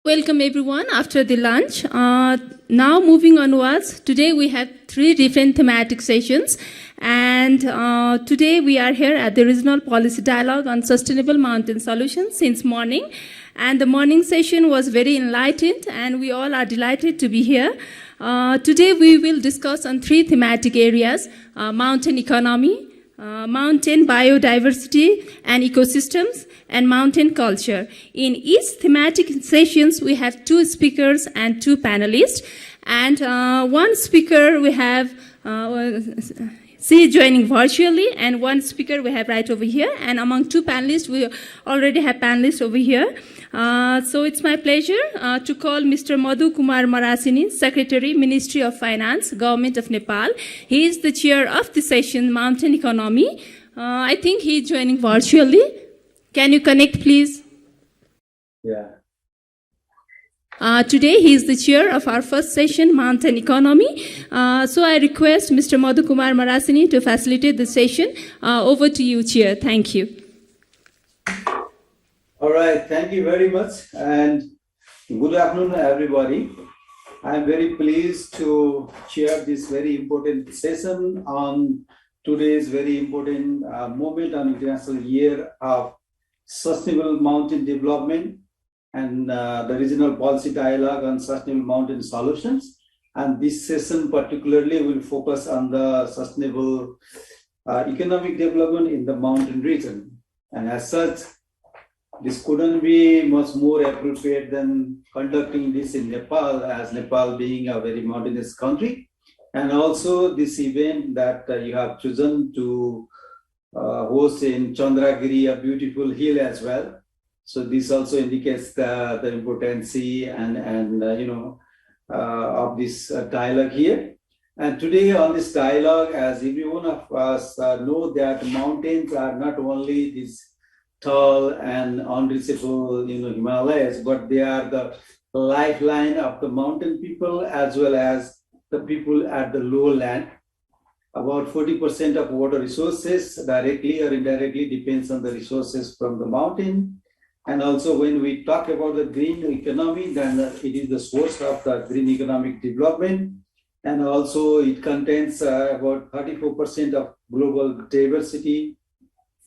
Welcome everyone after the lunch. Now moving onwards, today we have 3 different thematic sessions, and today we are here at the Regional Policy Dialogue on Sustainable Mountain Solutions since morning, and the morning session was very enlightened and we all are delighted to be here. Today we will discuss on 3 thematic areas: mountain economy, mountain biodiversity and ecosystems, and mountain culture. In each thematic sessions, we have 2 speakers and 2 panelists. And one speaker we have, she is joining virtually, and one speaker we have right over here. And among 2 panelists, we already have panelists over here. So it's my pleasure to call Mr. Madhu Kumar Marasini, Secretary, Ministry of Finance, Government of Nepal. He is the chair of the session, Mountain Economy. I think he is joining virtually. Can you connect, please? Yeah. Today, he is the chair of our first session, Mountain Economy. So I request Mr. Madhu Kumar Marasini to facilitate the session. Over to you, Chair. Thank you. All right. Thank you very much. And good afternoon, everybody. I'm very pleased to chair this very important session on today's very important moment on International Year of Sustainable Mountain Development and the Regional Policy Dialogue on Sustainable Mountain Solutions. And this session particularly will focus on the sustainable economic development in the mountain region. And as such, this couldn't be much more appropriate than conducting this in Nepal, as Nepal being a very mountainous country. And also this event that you have chosen to host in Chandragiri, a beautiful hill as well. So this also indicates the importance of this dialogue here. And today on this dialogue, as every one of us know, that mountains are not only these tall and unreachable, Himalayas, but they are the lifeline of the mountain people as well as the people at the lowland. About 40% of water resources, directly or indirectly, depends on the resources from the mountain. And also when we talk about the green economy, then it is the source of the green economic development. And also it contains about 34% of global diversity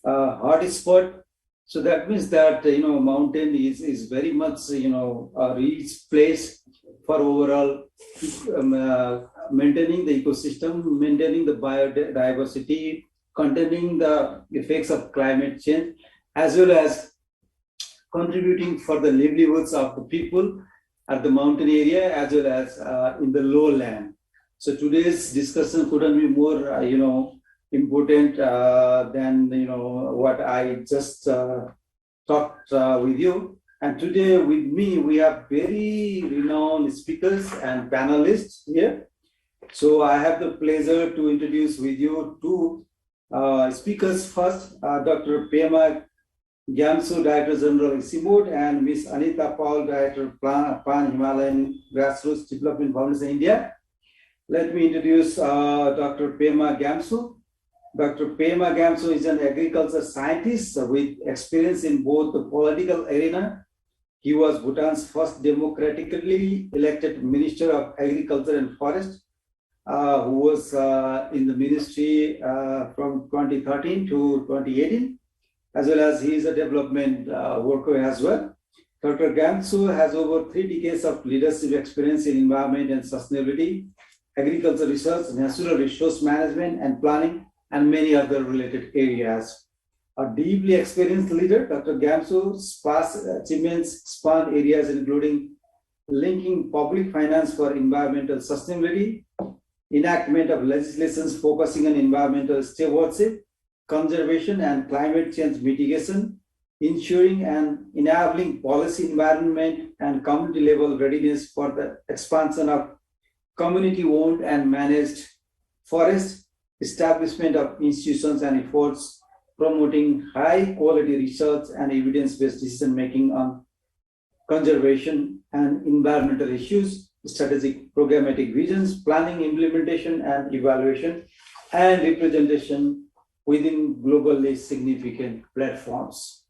hotspot. So that means that, mountain is very much, a rich place for overall maintaining the ecosystem, maintaining the biodiversity, containing the effects of climate change, as well as contributing for the livelihoods of the people at the mountain area, as well as in the lowland. So today's discussion couldn't be more, important than what I just talked with you. And today with me we have very renowned speakers and panelists here. So I have the pleasure to introduce with you 2 speakers. First, Dr. Pema Gyamsu, Director General ICIMOD, and Ms. Anita Paul, Director Pan Himalayan Grassroots Development Foundation India. Let me introduce Dr. Pema Gyamsu. Dr. Pema Gyamsu is an agriculture scientist with experience in both the political arena. He was Bhutan's first democratically elected Minister of Agriculture and Forest, who was in the ministry from 2013 to 2018, as well as he is a development worker as well. Dr. Gyamsu has over 3 decades of leadership experience in environment and sustainability, agriculture research, natural resource management and planning, and many other related areas. A deeply experienced leader, Dr. Gyamsu's past achievements span areas including linking public finance for environmental sustainability, enactment of legislations focusing on environmental stewardship, conservation and climate change mitigation, ensuring and enabling policy environment and community level readiness for the expansion of community-owned and managed forests, establishment of institutions and efforts promoting high-quality research and evidence-based decision-making on conservation and environmental issues, strategic programmatic visions, planning, implementation, and evaluation, and representation within globally significant platforms.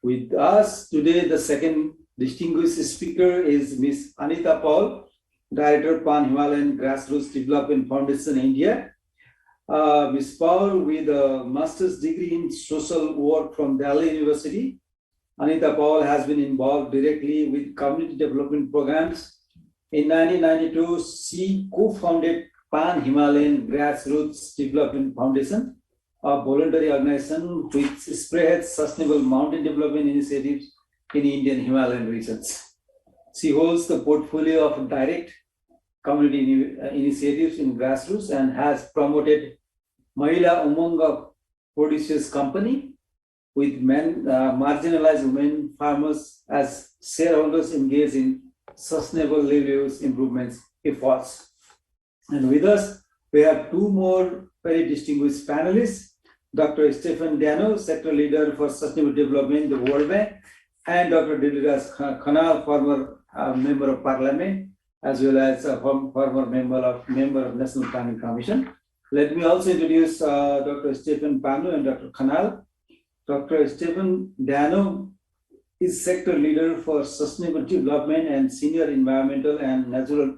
With us today, the second distinguished speaker is Ms. Anita Paul, Director, Pan Himalayan Grassroots Development Foundation, India. Ms. Paul, with a master's degree in social work from Delhi University, Anita Paul has been involved directly with community development programs. In 1992, she co-founded Pan Himalayan Grassroots Development Foundation, a voluntary organization which spearheads sustainable mountain development initiatives in Indian Himalayan regions. She holds the portfolio of direct community initiatives in grassroots and has promoted Mahila Umanga Producers Company with marginalized women farmers as shareholders engaged in sustainable livelihoods improvements efforts. And with us, we have two more very distinguished panelists, Dr. Stephen Dano, Sector Leader for Sustainable Development, the World Bank, and Dr. Dilras Khanal, former Member of Parliament, as well as a former member of National Planning Commission. Let me also introduce Dr. Stephen Panu and Dr. Khanal. Dr. Stephen Dano is Sector Leader for Sustainable Development and Senior Environmental and Natural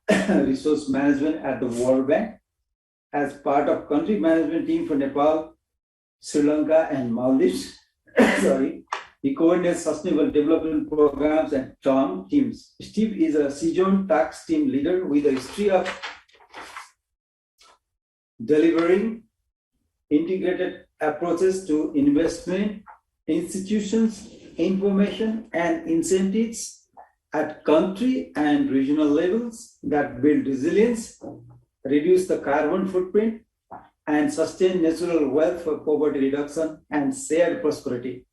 Resource Management at the World Bank. As part of country management team for Nepal, Sri Lanka, and Maldives. He coordinates sustainable development programs and TOM teams. Steve is a seasoned tax team leader with a history of delivering integrated approaches to investment, institutions, information, and incentives at country and regional levels that build resilience, reduce the carbon footprint, and sustain natural wealth for poverty reduction and shared prosperity.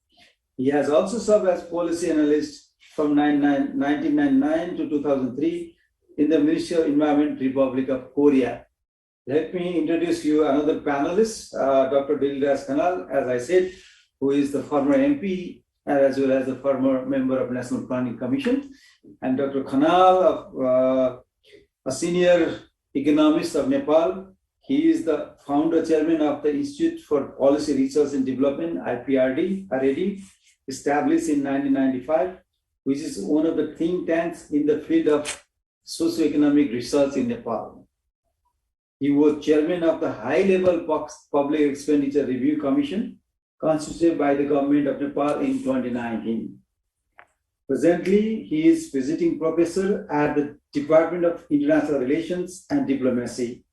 He has also served as policy analyst from 1999 to 2003 in the Ministry of Environment, Republic of Korea. Let me introduce you another panelist, Dr. Dilras Khanal, as I said, who is the former MP as well as the former member of National Planning Commission, and Dr. Khanal, a senior economist of Nepal. He is the founder chairman of the Institute for Policy Research and Development, IPRD, RAD, established in 1995, which is one of the think tanks in the field of socioeconomic research in Nepal. He was chairman of the High-Level Public Expenditure Review Commission, constituted by the government of Nepal in 2019. Presently, he is visiting professor at the Department of International Relations and Diplomacy,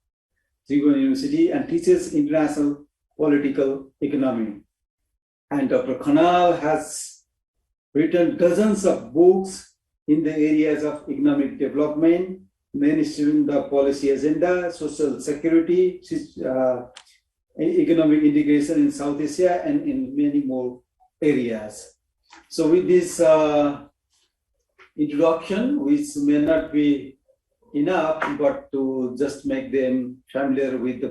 Tribhuvan University, and teaches international political economy. And Dr. Khanal has written dozens of books in the areas of economic development, mainstreaming the policy agenda, social security, economic integration in South Asia, and in many more areas. So with this introduction, which may not be enough, but to just make them familiar with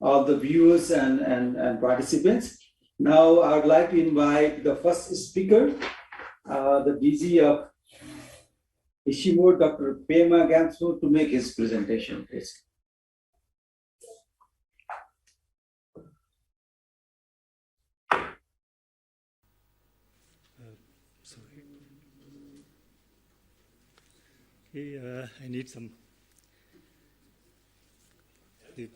all the viewers and participants. Now I would like to invite the first speaker, the DG of Ishimor, Dr. Pema Gamso, to make his presentation, please. I need some the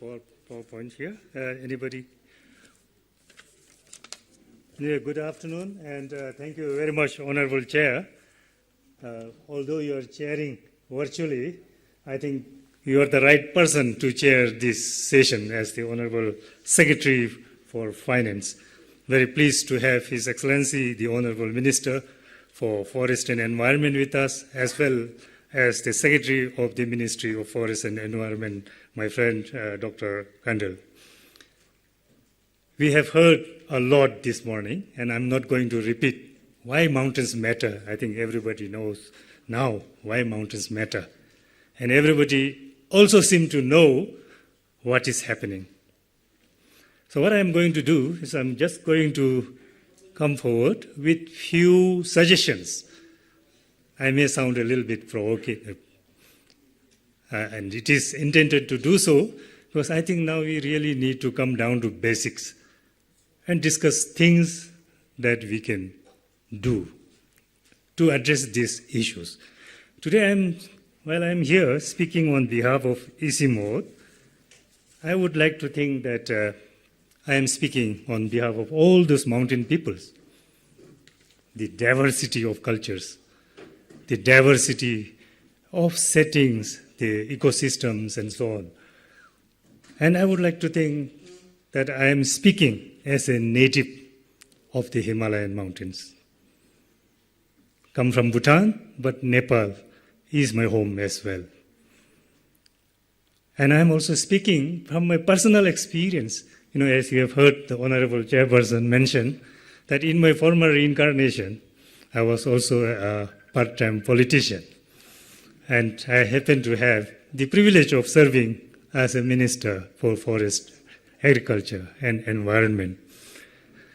PowerPoint here. Anybody? Yeah, good afternoon, and thank you very much, Honorable Chair. Although you are chairing virtually, I think you are the right person to chair this session as the Honorable Secretary for Finance. Very pleased to have His Excellency, the Honorable Minister for Forest and Environment with us, as well as the Secretary of the Ministry of Forest and Environment, my friend, Dr. Kandel. We have heard a lot this morning, and I'm not going to repeat why mountains matter. I think everybody knows now why mountains matter. And everybody also seems to know what is happening. So what I'm going to do is I'm just going to come forward with few suggestions. I may sound a little bit provocative, and it is intended to do so because I think now we really need to come down to basics and discuss things that we can do to address these issues. Today, while I'm here speaking on behalf of ICIMOD, I would like to think that I am speaking on behalf of all those mountain peoples, the diversity of cultures, the diversity of settings, the ecosystems, and so on. And I would like to think that I am speaking as a native of the Himalayan mountains. Come from Bhutan, but Nepal is my home as well. And I am also speaking from my personal experience. As you have heard the Honorable Chairperson mention, that in my former reincarnation, I was also a part-time politician. And I happen to have the privilege of serving as a minister for forest, agriculture, and environment.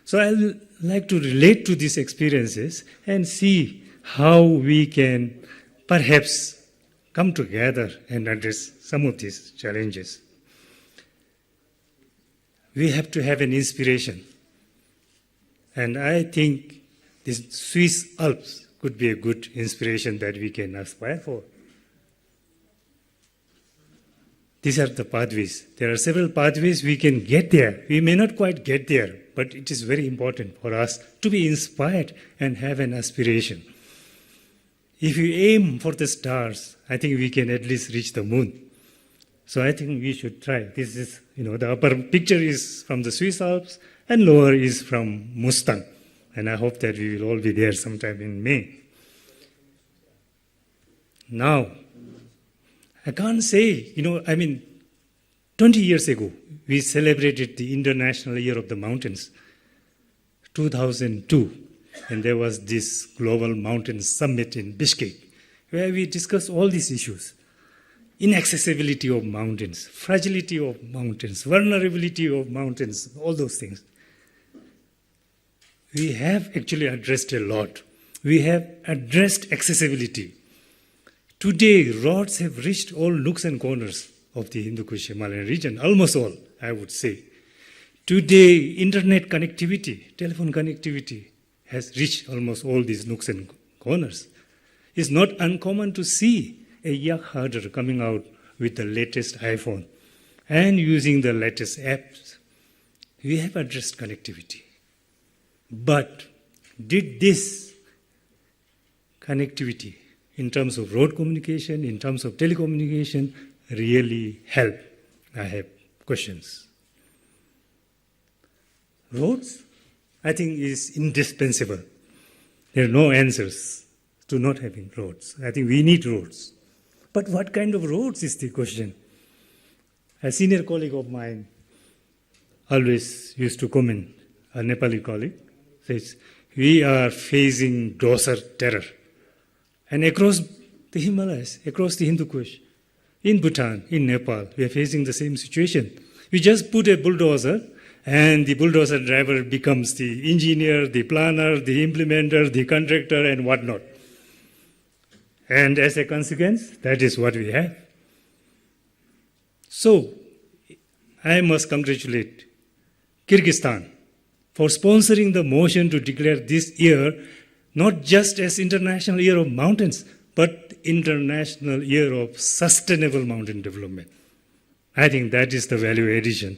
So I would like to relate to these experiences and see how we can perhaps come together and address some of these challenges. We have to have an inspiration. And I think the Swiss Alps could be a good inspiration that we can aspire for. These are the pathways. There are several pathways we can get there. We may not quite get there, but it is very important for us to be inspired and have an aspiration. If you aim for the stars, I think we can at least reach the moon. So I think we should try. This is, the upper picture is from the Swiss Alps and lower is from Mustang. And I hope that we will all be there sometime in May. Now, I can't say, 20 years ago, we celebrated the International Year of the Mountains, 2002. And there was this Global Mountain Summit in Bishkek, where we discussed all these issues. Inaccessibility of mountains, fragility of mountains, vulnerability of mountains, all those things. We have actually addressed a lot. We have addressed accessibility. Today, roads have reached all nooks and corners of the Hindu Kush Himalayan region, almost all, I would say. Today, internet connectivity, telephone connectivity, has reached almost all these nooks and corners. It's not uncommon to see a yak herder coming out with the latest iPhone and using the latest apps. We have addressed connectivity. But did this connectivity in terms of road communication, in terms of telecommunication, really help? I have questions. Roads, I think, is indispensable. There are no answers to not having roads. I think we need roads. But what kind of roads is the question? A senior colleague of mine always used to comment, a Nepali colleague, says, we are facing dozer terror. And across the Himalayas, across the Hindu Kush, in Bhutan, in Nepal, we are facing the same situation. We just put a bulldozer, and the bulldozer driver becomes the engineer, the planner, the implementer, the contractor, and whatnot. And as a consequence, that is what we have. So, I must congratulate Kyrgyzstan for sponsoring the motion to declare this year not just as International Year of Mountains, but International Year of Sustainable Mountain Development. I think that is the value addition.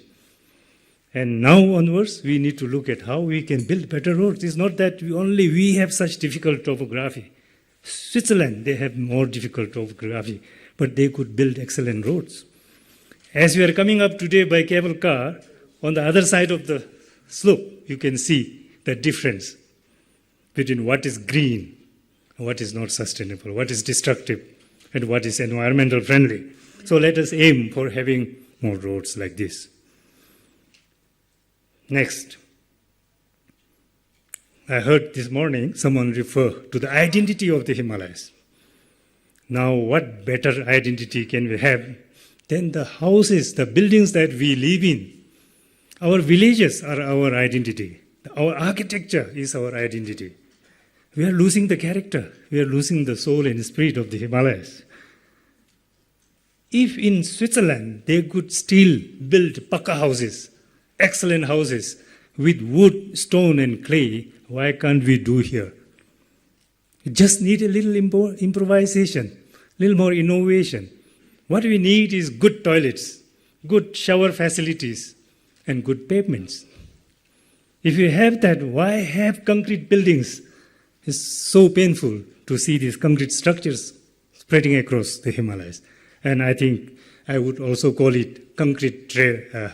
And now onwards, we need to look at how we can build better roads. It's not that we have such difficult topography. Switzerland, they have more difficult topography, but they could build excellent roads. As we are coming up today by cable car, on the other side of the slope, you can see the difference between what is green and what is not sustainable, what is destructive, and what is environmental friendly. So let us aim for having more roads like this. Next. I heard this morning someone refer to the identity of the Himalayas. Now, what better identity can we have than the houses, the buildings that we live in? Our villages are our identity. Our architecture is our identity. We are losing the character. We are losing the soul and spirit of the Himalayas. If in Switzerland they could still build pakka houses, excellent houses with wood, stone, and clay, why can't we do here? We just need a little improvisation, a little more innovation. What we need is good toilets, good shower facilities, and good pavements. If you have that, why have concrete buildings? It's so painful to see these concrete structures spreading across the Himalayas. And I think I would also call it concrete terror,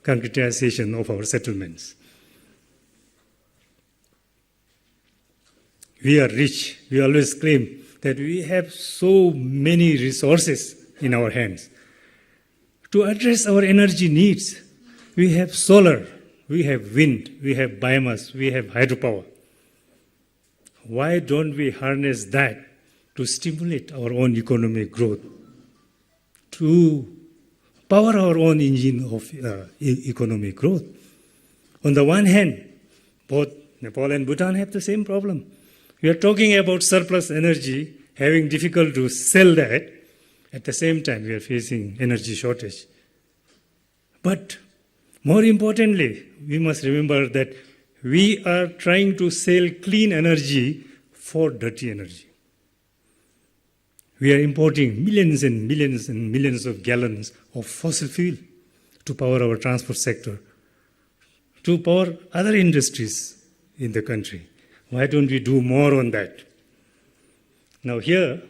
concretization of our settlements. We are rich. We always claim that we have so many resources in our hands. To address our energy needs, we have solar, we have wind, we have biomass, we have hydropower. Why don't we harness that to stimulate our own economic growth, to power our own engine of economic growth? On the one hand, both Nepal and Bhutan have the same problem. We are talking about surplus energy, having difficulty to sell that. At the same time, we are facing energy shortage. But more importantly, we must remember that we are trying to sell clean energy for dirty energy. We are importing millions and millions and millions of gallons of fossil fuel to power our transport sector, to power other industries in the country. Why don't we do more on that? Now here,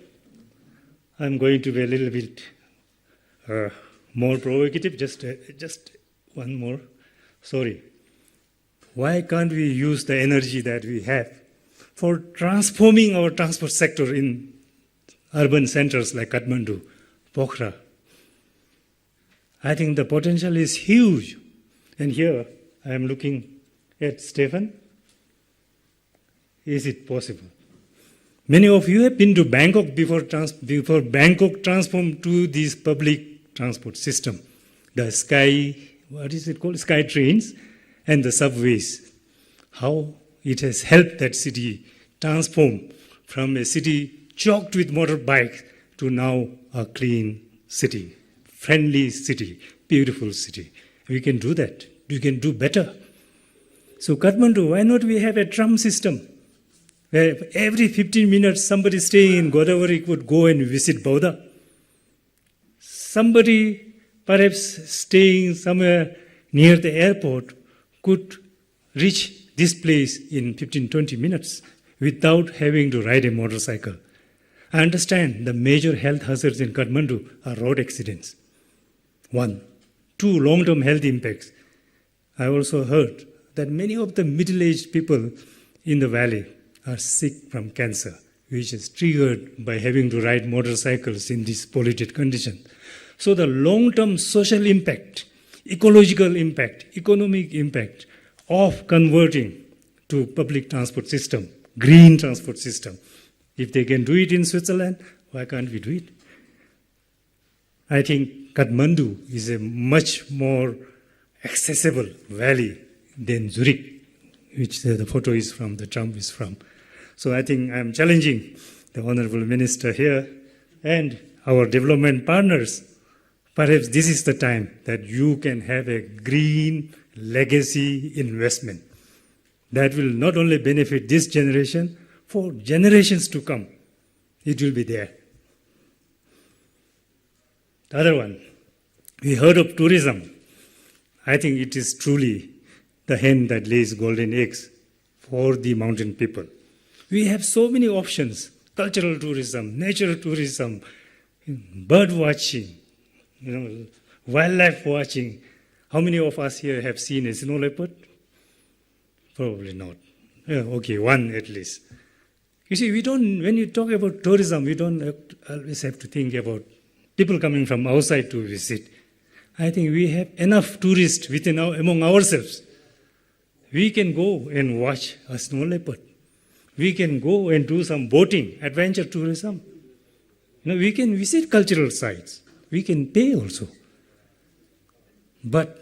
I'm going to be a little bit more provocative, just one more. Sorry. Why can't we use the energy that we have for transforming our transport sector in urban centers like Kathmandu, Pokhara? I think the potential is huge. And here, I am looking at Stefan. Is it possible? Many of you have been to Bangkok before Bangkok transformed to this public transport system. The Sky trains and the subways. How it has helped that city transform from a city choked with motorbikes to now a clean city, friendly city, beautiful city. We can do that. We can do better. So Kathmandu, why not we have a tram system where every 15 minutes somebody staying in Godavari would go and visit Baudha? Somebody perhaps staying somewhere near the airport could reach this place in 15-20 minutes without having to ride a motorcycle. I understand the major health hazards in Kathmandu are road accidents. 1. 2, long-term health impacts. I also heard that many of the middle-aged people in the valley are sick from cancer, which is triggered by having to ride motorcycles in this polluted condition. So the long-term social impact, ecological impact, economic impact of converting to public transport system, green transport system, if they can do it in Switzerland, why can't we do it? I think Kathmandu is a much more accessible valley than Zurich, which the photo is from, the tram is from. So I think I'm challenging the Honorable Minister here and our development partners. Perhaps this is the time that you can have a green legacy investment that will not only benefit this generation, for generations to come, it will be there. The other one, we heard of tourism. I think it is truly the hen that lays golden eggs for the mountain people. We have so many options: cultural tourism, nature tourism, bird watching, wildlife watching. How many of us here have seen a snow leopard? Probably not. Okay, one at least. You see, when you talk about tourism, we don't always have to think about people coming from outside to visit. I think we have enough tourists among ourselves. We can go and watch a snow leopard. We can go and do some boating, adventure tourism. We can visit cultural sites. We can pay also. But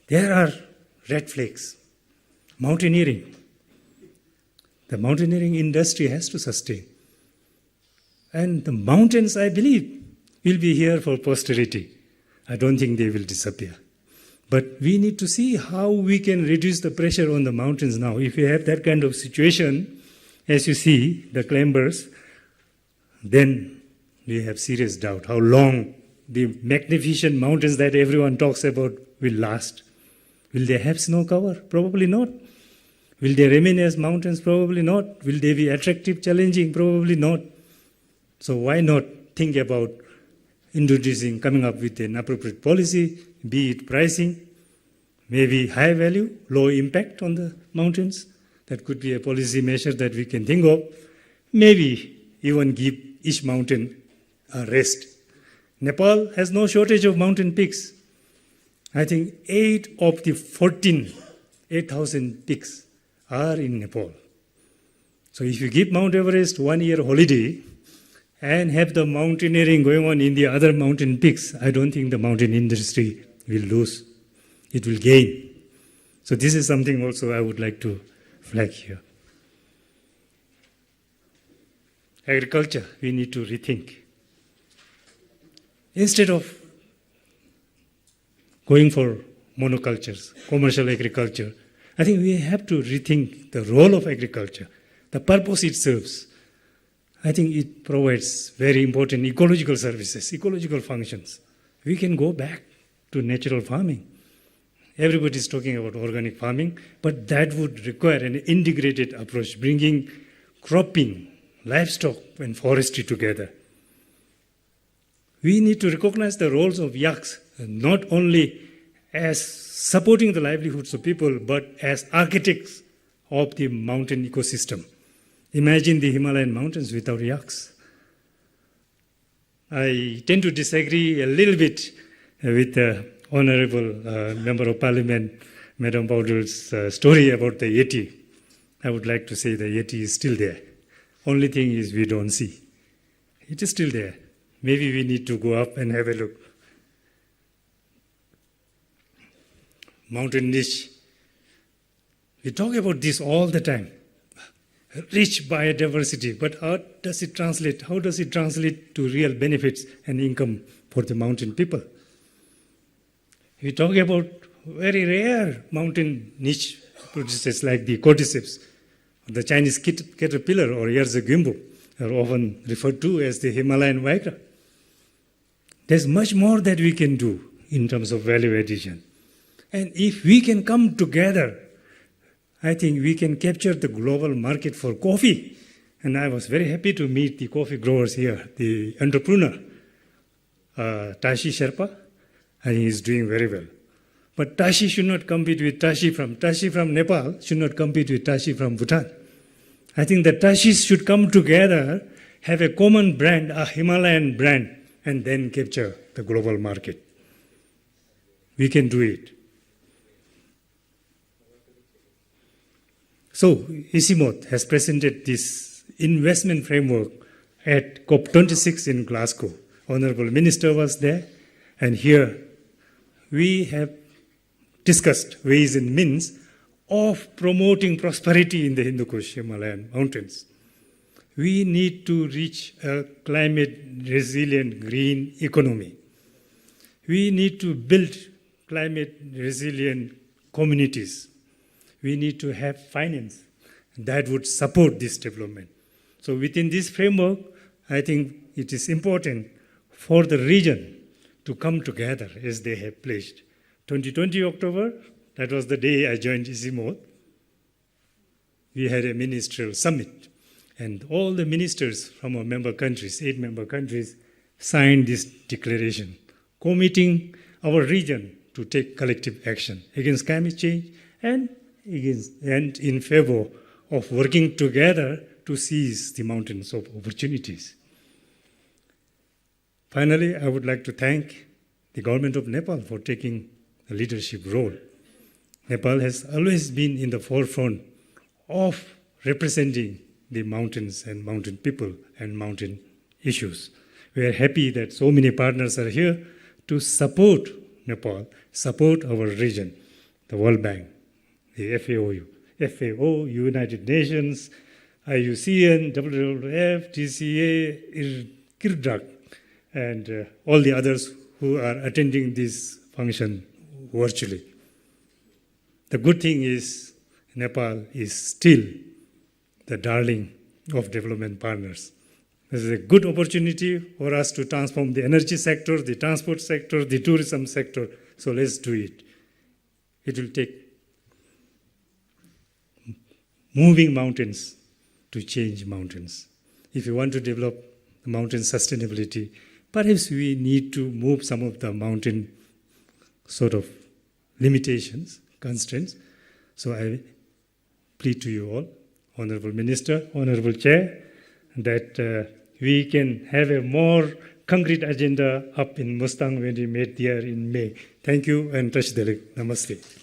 there are red flags. Mountaineering. The mountaineering industry has to sustain. And the mountains, I believe, will be here for posterity. I don't think they will disappear. But we need to see how we can reduce the pressure on the mountains now. If we have that kind of situation, as you see the climbers, then we have serious doubt how long the magnificent mountains that everyone talks about will last. Will they have snow cover? Probably not. Will they remain as mountains? Probably not. Will they be attractive, challenging? Probably not. So why not think about introducing, coming up with an appropriate policy, be it pricing, maybe high value, low impact on the mountains. That could be a policy measure that we can think of. Maybe even give each mountain a rest. Nepal has no shortage of mountain peaks. I think 8 of the 8,000 peaks are in Nepal. So if you give Mount Everest 1 year holiday and have the mountaineering going on in the other mountain peaks, I don't think the mountain industry will lose. It will gain. So this is something also I would like to flag here. Agriculture, we need to rethink. Instead of going for monocultures, commercial agriculture, I think we have to rethink the role of agriculture, the purpose it serves. I think it provides very important ecological services, ecological functions. We can go back to natural farming. Everybody is talking about organic farming, but that would require an integrated approach, bringing cropping, livestock, and forestry together. We need to recognize the roles of yaks, not only as supporting the livelihoods of people, but as architects of the mountain ecosystem. Imagine the Himalayan mountains without yaks. I tend to disagree a little bit with the Honorable Member of Parliament, Madam Paudil's story about the Yeti. I would like to say the Yeti is still there. Only thing is we don't see. It is still there. Maybe we need to go up and have a look. Mountain niche. We talk about this all the time. Rich biodiversity, but how does it translate? How does it translate to real benefits and income for the mountain people? We talk about very rare mountain niche producers like the cordyceps, the Chinese caterpillar or Yerzegumbo are often referred to as the Himalayan vigra. There's much more that we can do in terms of value addition. And if we can come together, I think we can capture the global market for coffee. And I was very happy to meet the coffee growers here, the entrepreneur, Tashi Sherpa. I think he's doing very well. But Tashi should not compete with Tashi from Nepal should not compete with Tashi from Bhutan. I think the Tashis should come together, have a common brand, a Himalayan brand, and then capture the global market. We can do it. So, ICIMOD has presented this investment framework at COP26 in Glasgow. Honorable Minister was there, and here we have discussed ways and means of promoting prosperity in the Hindu Kush Himalayan mountains. We need to reach a climate-resilient green economy. We need to build climate-resilient communities. We need to have finance that would support this development. So within this framework, I think it is important for the region to come together as they have pledged. 2020 October, that was the day I joined ICIMOD. We had a ministerial summit, and all the ministers from our member countries, 8 member countries, signed this declaration, committing our region to take collective action against climate change and in favor of working together to seize the mountains of opportunities. Finally, I would like to thank the government of Nepal for taking a leadership role. Nepal has always been in the forefront of representing the mountains and mountain people and mountain issues. We are happy that so many partners are here to support Nepal, support our region, the World Bank, the FAO, United Nations, IUCN, WWF, TCA, KIRDRAC, and all the others who are attending this function virtually. The good thing is Nepal is still the darling of development partners. This is a good opportunity for us to transform the energy sector, the transport sector, the tourism sector. So let's do it. It will take moving mountains to change mountains. If you want to develop mountain sustainability, perhaps we need to move some of the mountain sort of limitations, constraints. So I plead to you all, Honorable Minister, Honorable Chair, that we can have a more concrete agenda up in Mustang when we meet there in May. Thank you and Rashidalik. Namaste.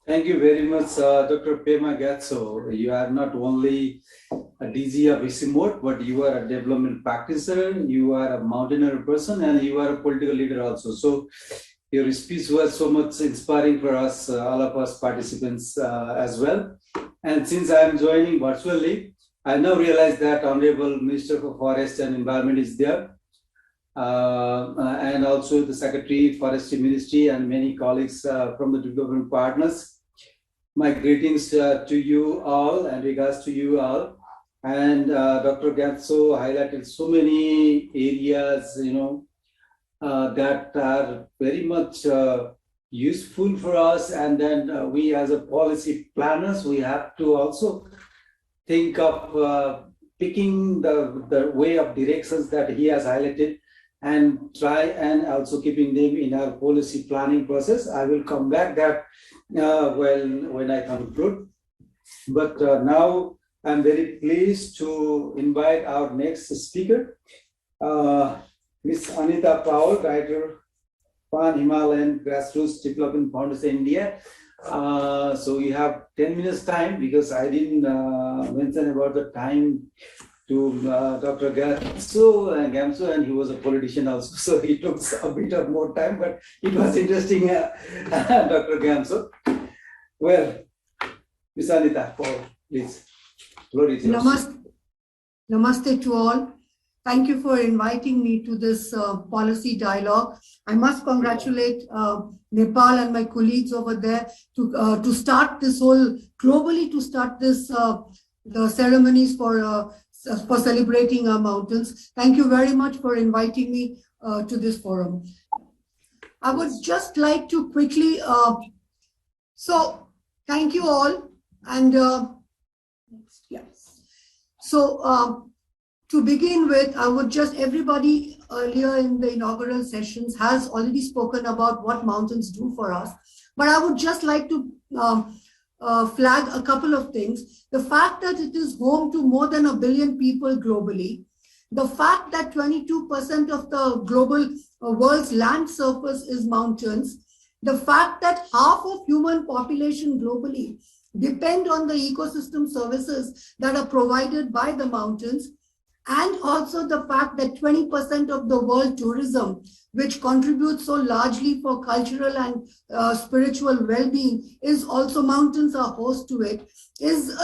Thank you very much, Dr. Pema Gatso. You are not only a DG of ICIMOT, but you are a development practitioner, you are a mountaineer person, and you are a political leader also. So your speech was so much inspiring for us, all of us participants as well. And since I am joining virtually, I now realize that Honorable Minister for Forest and Environment is there. And also the Secretary, Forestry Ministry, and many colleagues from the development partners. My greetings to you all and regards to you all. And Dr. Gatso highlighted so many areas, that are very much useful for us. And then we as a policy planners, we have to also think of picking the way of directions that he has highlighted and try and also keeping them in our policy planning process. I will come back that when I conclude. But now I'm very pleased to invite our next speaker, Ms. Anita Paul, Director, Pan Himalayan Grassroots Development Foundation, India. So we have 10 minutes time because I didn't mention about the time to Dr. Gamso, and he was a politician also, so he took a bit of more time, but it was interesting, Dr. Gamso. Well, Ms. Anita Paul, please. Floor is yours. Namaste to all. Thank you for inviting me to this policy dialogue. I must congratulate Nepal and my colleagues over there to start this whole, globally to start this, the ceremonies for celebrating our mountains. Thank you very much for inviting me to this forum. I would just like to quickly, so thank you all. And yes. So to begin with, I would just, everybody earlier in the inaugural sessions has already spoken about what mountains do for us. But I would just like to flag a couple of things. The fact that it is home to more than 1 billion people globally, the fact that 22% of the global world's land surface is mountains, the fact that half of human population globally depend on the ecosystem services that are provided by the mountains, and also the fact that 20% of the world tourism, which contributes so largely for cultural and spiritual well-being, is also mountains are host to it, is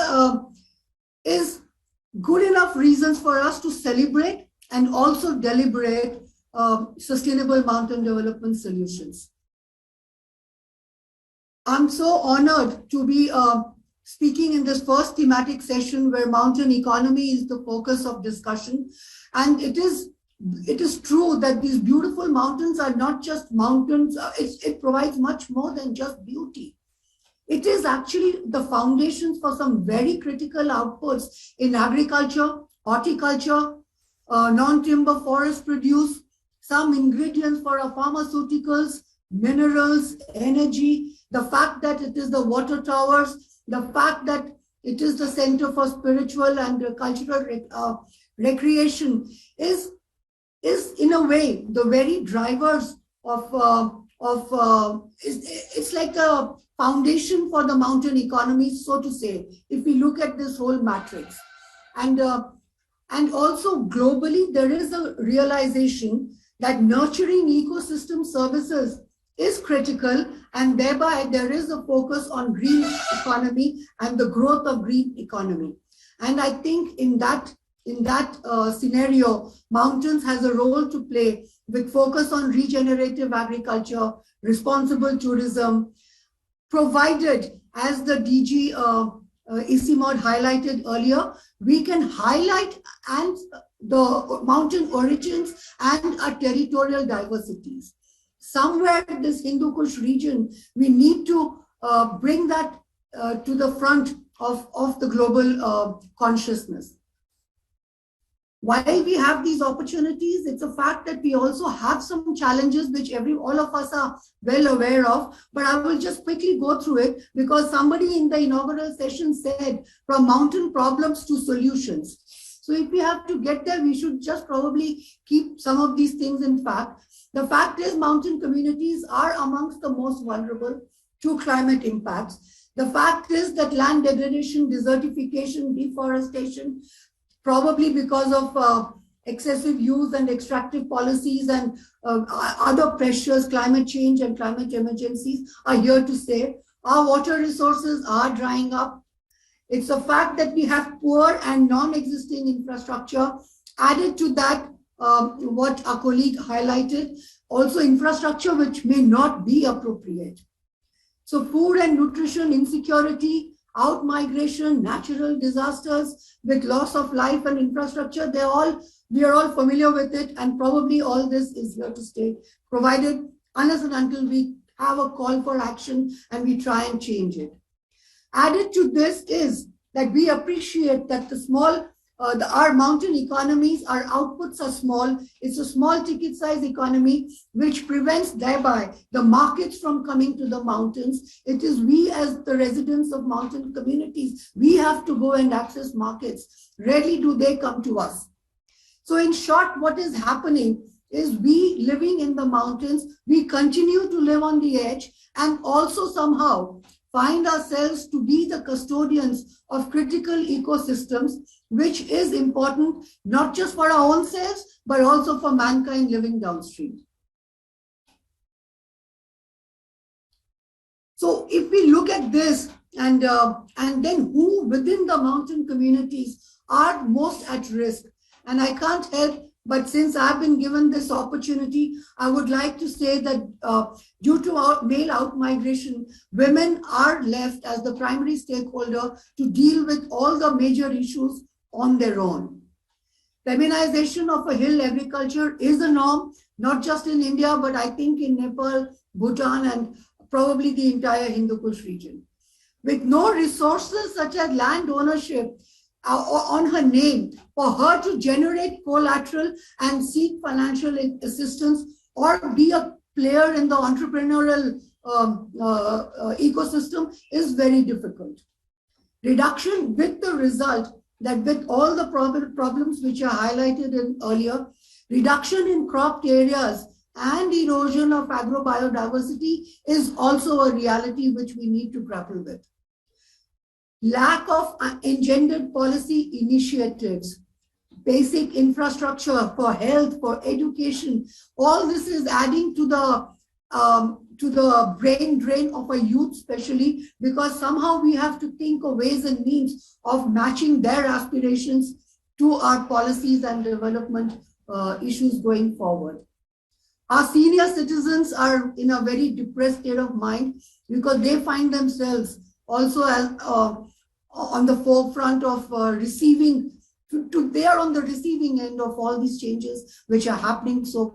good enough reasons for us to celebrate and also deliberate sustainable mountain development solutions. I'm so honored to be speaking in this first thematic session where mountain economy is the focus of discussion. And it is true that these beautiful mountains are not just mountains. It provides much more than just beauty. It is actually the foundations for some very critical outputs in agriculture, horticulture, non-timber forest produce, some ingredients for our pharmaceuticals, minerals, energy, the fact that it is the water towers, the fact that it is the center for spiritual and cultural recreation is in a way the very drivers of it's like a foundation for the mountain economy, so to say, if we look at this whole matrix. And also globally, there is a realization that nurturing ecosystem services is critical, and thereby there is a focus on green economy and the growth of green economy. And I think in that scenario, mountains has a role to play with focus on regenerative agriculture, responsible tourism, provided, as the DG Isimod highlighted earlier, we can highlight and the mountain origins and our territorial diversities. Somewhere in this Hindu Kush region, we need to bring that to the front of the global consciousness. While we have these opportunities, it's a fact that we also have some challenges which all of us are well aware of, but I will just quickly go through it because somebody in the inaugural session said from mountain problems to solutions. So if we have to get there, we should just probably keep some of these things in fact. The fact is mountain communities are amongst the most vulnerable to climate impacts. The fact is that land degradation, desertification, deforestation, probably because of excessive use and extractive policies and other pressures, climate change and climate emergencies are here to stay. Our water resources are drying up. It's a fact that we have poor and non-existing infrastructure. Added to that, what our colleague highlighted, also infrastructure which may not be appropriate. So food and nutrition insecurity, out-migration, natural disasters with loss of life and infrastructure, we are all familiar with it, and probably all this is here to stay, provided unless and until we have a call for action and we try and change it. Added to this is that we appreciate that our mountain economies, our outputs are small. It's a small ticket size economy, which prevents thereby the markets from coming to the mountains. It is we as the residents of mountain communities, we have to go and access markets. Rarely do they come to us. So in short, what is happening is we living in the mountains, we continue to live on the edge and also somehow find ourselves to be the custodians of critical ecosystems, which is important not just for our own selves, but also for mankind living downstream. So if we look at this and then who within the mountain communities are most at risk, and I can't help but since I've been given this opportunity, I would like to say that due to our male out-migration, women are left as the primary stakeholder to deal with all the major issues on their own. Feminization of a hill agriculture is a norm, not just in India, but I think in Nepal, Bhutan, and probably the entire Hindu Kush region. With no resources such as land ownership on her name, for her to generate collateral and seek financial assistance or be a player in the entrepreneurial ecosystem is very difficult. Reduction with the result that with all the problems which are highlighted in earlier, reduction in cropped areas and erosion of agrobiodiversity is also a reality which we need to grapple with. Lack of engendered policy initiatives, basic infrastructure for health, for education, all this is adding to the brain drain of a youth, especially because somehow we have to think of ways and means of matching their aspirations to our policies and development issues going forward. Our senior citizens are in a very depressed state of mind because they find themselves also as on the forefront of receiving, they are on the receiving end of all these changes which are happening so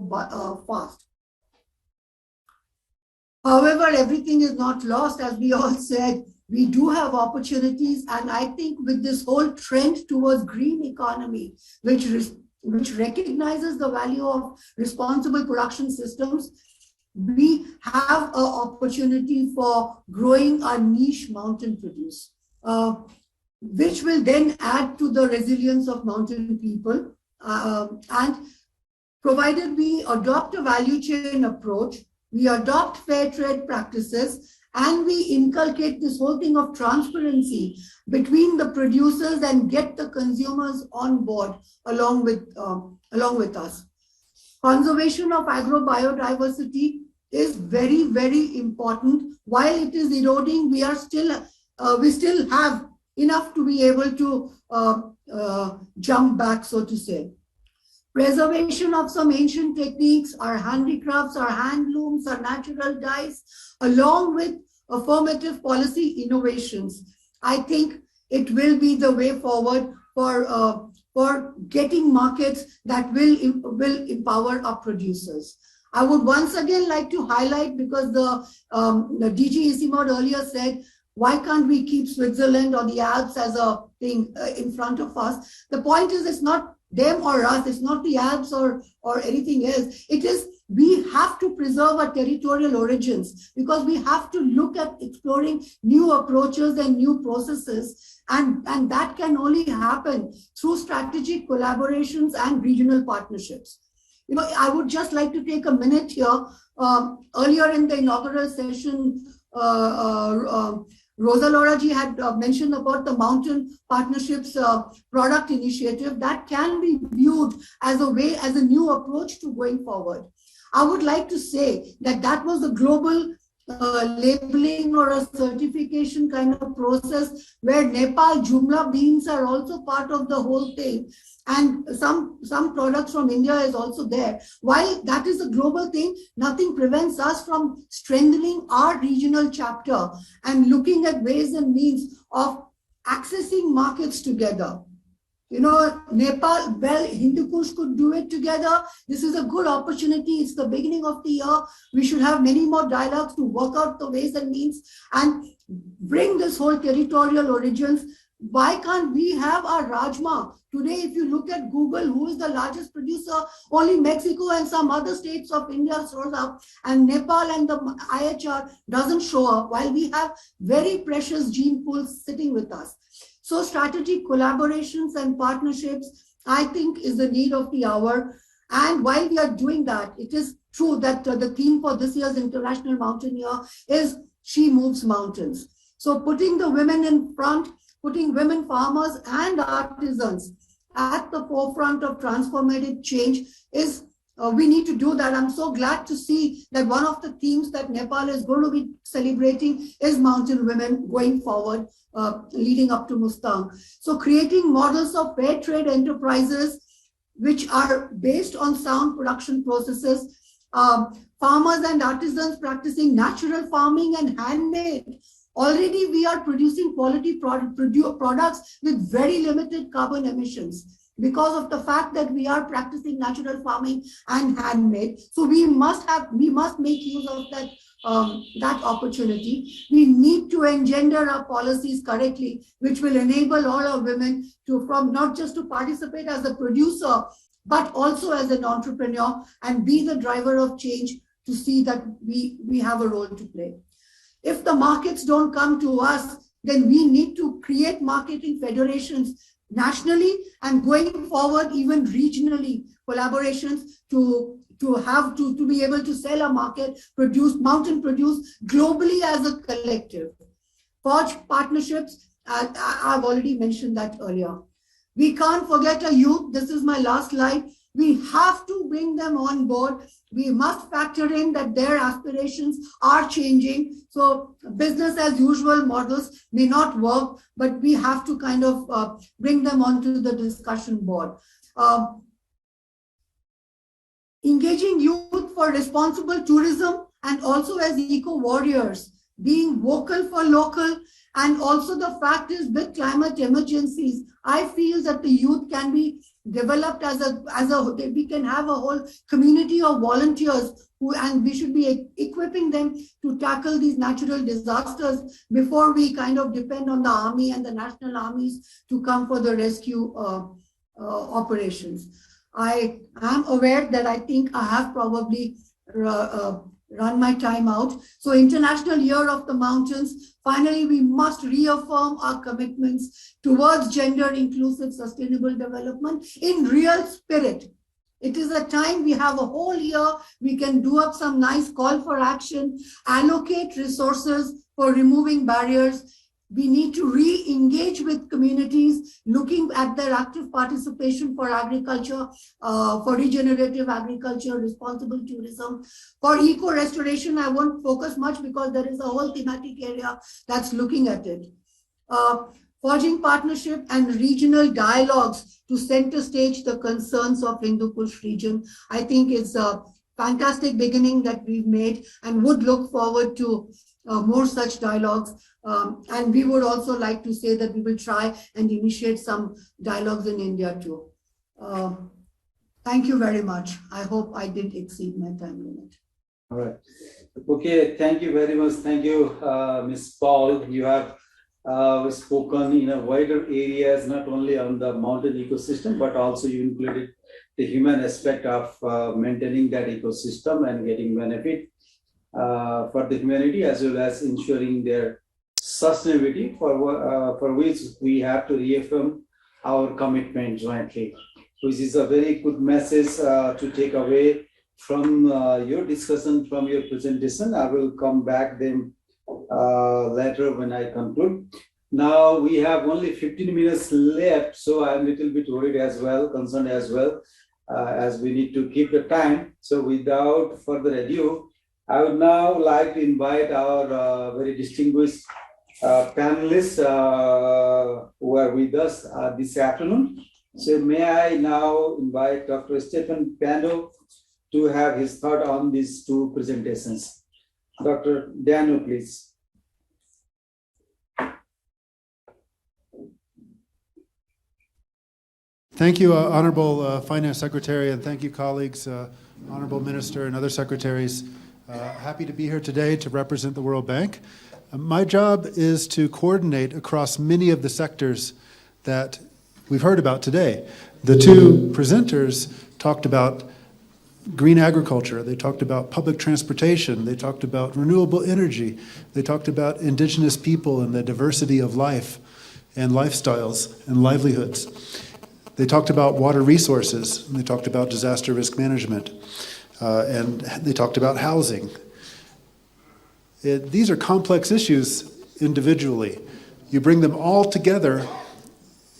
fast. However, everything is not lost. As we all said, we do have opportunities, and I think with this whole trend towards green economy, which recognizes the value of responsible production systems, we have an opportunity for growing our niche mountain produce, which will then add to the resilience of mountain people. And provided we adopt a value chain approach, we adopt fair trade practices, and we inculcate this whole thing of transparency between the producers and get the consumers on board along with us. Conservation of agrobiodiversity is very, very important. While it is eroding, we still have enough to be able to jump back, so to say. Preservation of some ancient techniques, our handicrafts, our handlooms, our natural dyes, along with affirmative policy innovations. I think it will be the way forward for getting markets that will empower our producers. I would once again like to highlight, because the DG Isimod earlier said, why can't we keep Switzerland or the Alps as a thing in front of us? The point is, it's not them or us, it's not the Alps or anything else. It is, we have to preserve our territorial origins, because we have to look at exploring new approaches and new processes, and that can only happen through strategic collaborations and regional partnerships. You know, I would just like to take a minute here. Earlier in the inaugural session, Rosa Laura ji had mentioned about the Mountain Partnerships product initiative that can be viewed as a way, as a new approach to going forward. I would like to say that that was a global labeling or a certification kind of process where Nepal Jumla beans are also part of the whole thing. And some products from India is also there. While that is a global thing, nothing prevents us from strengthening our regional chapter and looking at ways and means of accessing markets together. You know, Nepal, well, Hindu Kush could do it together. This is a good opportunity. It's the beginning of the year. We should have many more dialogues to work out the ways and means and bring this whole territorial origins. Why can't we have our Rajma? Today, if you look at Google, who is the largest producer? Only Mexico and some other states of India shows up, and Nepal and the IHR doesn't show up, while we have very precious gene pools sitting with us. So strategic collaborations and partnerships, I think, is the need of the hour. And while we are doing that, it is true that the theme for this year's International Mountain Year is She Moves Mountains. So putting the women in front, putting women farmers and artisans at the forefront of transformative change is, we need to do that. I'm so glad to see that one of the themes that Nepal is going to be celebrating is mountain women going forward, leading up to Mustang. So creating models of fair trade enterprises which are based on sound production processes, farmers and artisans practicing natural farming and handmade. Already we are producing quality products with very limited carbon emissions because of the fact that we are practicing natural farming and handmade. So we must make use of that that opportunity. We need to engender our policies correctly, which will enable all our women to, from not just to participate as a producer, but also as an entrepreneur and be the driver of change to see that we have a role to play. If the markets don't come to us, then we need to create marketing federations nationally and going forward even regionally, collaborations to be able to sell a market, mountain produce globally as a collective. Forge partnerships, I've already mentioned that earlier. We can't forget our youth. This is my last slide. We have to bring them on board. We must factor in that their aspirations are changing. So business as usual models may not work, but we have to kind of bring them onto the discussion board. Engaging youth for responsible tourism and also as eco-warriors, being vocal for local, and also the fact is with climate emergencies, I feel that the youth can be developed we can have a whole community of volunteers and we should be equipping them to tackle these natural disasters before we kind of depend on the army and the national armies to come for the rescue operations. I am aware that I think I have probably run my time out. So International Year of the Mountains, finally, we must reaffirm our commitments towards gender inclusive sustainable development in real spirit. It is a time we have a whole year, we can do up some nice call for action, allocate resources for removing barriers. We need to re-engage with communities, looking at their active participation for agriculture, for regenerative agriculture, responsible tourism. For eco-restoration, I won't focus much because there is a whole thematic area that's looking at it. Forging partnership and regional dialogues to center stage the concerns of Hindu Kush region. I think it's a fantastic beginning that we've made and would look forward to more such dialogues. And we would also like to say that we will try and initiate some dialogues in India too. Thank you very much. I hope I did exceed my time limit. All right. Okay, thank you very much. Thank you, Ms. Paul. You have spoken in a wider areas, not only on the mountain ecosystem, but also you included the human aspect of maintaining that ecosystem and getting benefit for the humanity, as well as ensuring their sustainability, for which we have to reaffirm our commitment jointly, which is a very good message to take away from your discussion, from your presentation. I will come back then later when I conclude. Now we have only 15 minutes left, so I'm a little bit worried as well, concerned as well, as we need to keep the time. So without further ado, I would now like to invite our very distinguished panelists who are with us this afternoon. So may I now invite Dr. Stephen Pando to have his thought on these two presentations. Dr. Daniel, please. Thank you, Honorable Finance Secretary, and thank you, colleagues, Honorable Minister and other secretaries. Happy to be here today to represent the World Bank. My job is to coordinate across many of the sectors that we've heard about today. The two presenters talked about green agriculture, they talked about public transportation, they talked about renewable energy, they talked about indigenous people and the diversity of life and lifestyles and livelihoods. They talked about water resources, and they talked about disaster risk management, and they talked about housing. These are complex issues individually. You bring them all together,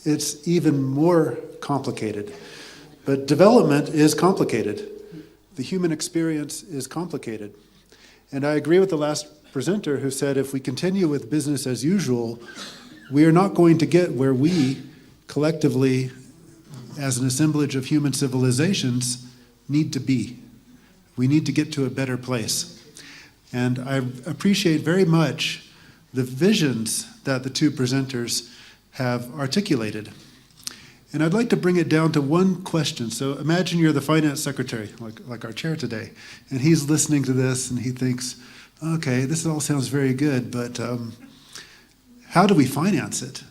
it's even more complicated. But development is complicated. The human experience is complicated. And I agree with the last presenter who said if we continue with business as usual, we are not going to get where we collectively, as an assemblage of human civilizations, need to be. We need to get to a better place. And I appreciate very much the visions that the two presenters have articulated. And I'd like to bring it down to one question. So imagine you're the finance secretary, like our chair today, and he's listening to this and he thinks, okay, this all sounds very good, but how do we finance it?